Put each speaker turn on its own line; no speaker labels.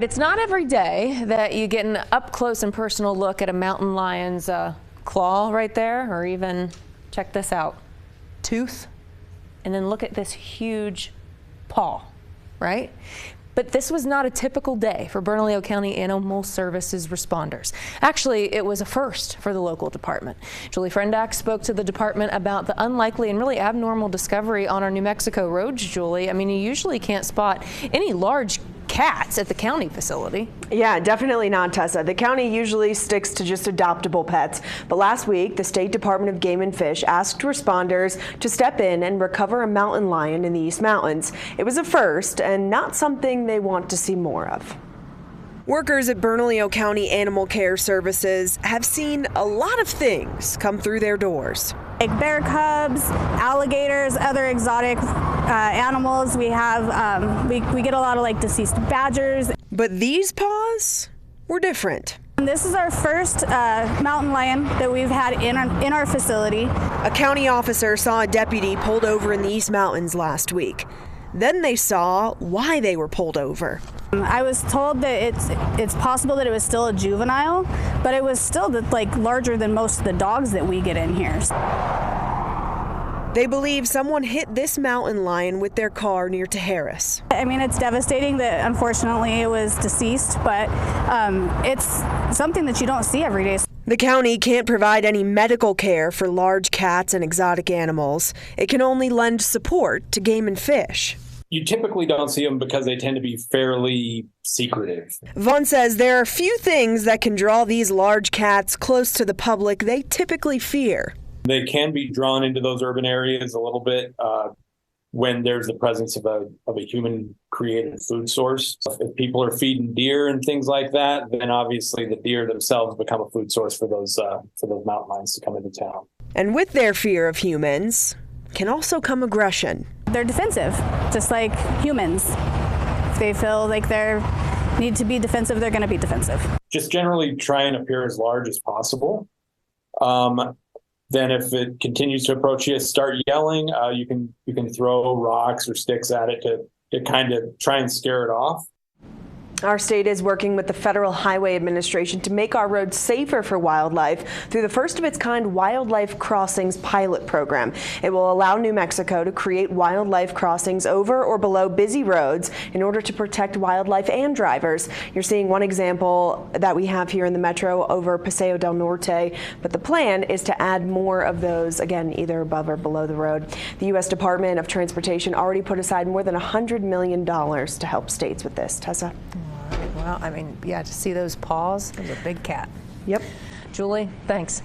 It's not every day that you get an up close and personal look at a mountain lion's claw right there, or even check this out, tooth, and then look at this huge paw, right? But this was not a typical day for Bernalillo County Animal Services responders. Actually, it was a first for the local department. Julie Frendak spoke to the department about the unlikely and really abnormal discovery on our New Mexico roads, Julie. I mean, you usually can't spot any large cats at the county facility.
Yeah, definitely not, Tessa. The county usually sticks to just adoptable pets. But last week, the State Department of Game and Fish asked responders to step in and recover a mountain lion in the East Mountains. It was a first and not something they want to see more of. Workers at Bernalillo County Animal Care Services have seen a lot of things come through their doors.
Like bear cubs, alligators, other exotic animals. We have, we get a lot of like deceased badgers.
But these paws were different.
This is our first mountain lion that we've had in our facility.
A county officer saw a deputy pulled over in the East Mountains last week. Then they saw why they were pulled over.
I was told that it's possible that it was still a juvenile, but it was still like larger than most of the dogs that we get in here.
They believe someone hit this mountain lion with their car near to Harris.
I mean, it's devastating that unfortunately it was deceased, but it's something that you don't see every day.
The county can't provide any medical care for large cats and exotic animals. It can only lend support to Game and Fish.
You typically don't see them because they tend to be fairly secretive.
Vaughn says there are few things that can draw these large cats close to the public they typically fear.
They can be drawn into those urban areas a little bit when there's the presence of a human-created food source. If people are feeding deer and things like that, then obviously the deer themselves become a food source for those mountain lions to come into town.
And with their fear of humans can also come aggression.
They're defensive, just like humans. If they feel like they need to be defensive, they're going to be defensive.
Just generally try and appear as large as possible. Then if it continues to approach you, start yelling. You can throw rocks or sticks at it to kind of try and scare it off.
Our state is working with the Federal Highway Administration to make our roads safer for wildlife through the first of its kind Wildlife Crossings pilot program. It will allow New Mexico to create wildlife crossings over or below busy roads in order to protect wildlife and drivers. You're seeing one example that we have here in the metro over Paseo del Norte, but the plan is to add more of those, again, either above or below the road. The U.S. Department of Transportation already put aside more than $100 million to help states with this. Tessa?
Well, I mean, yeah, to see those paws, it was a big cat.
Yep.
Julie, thanks.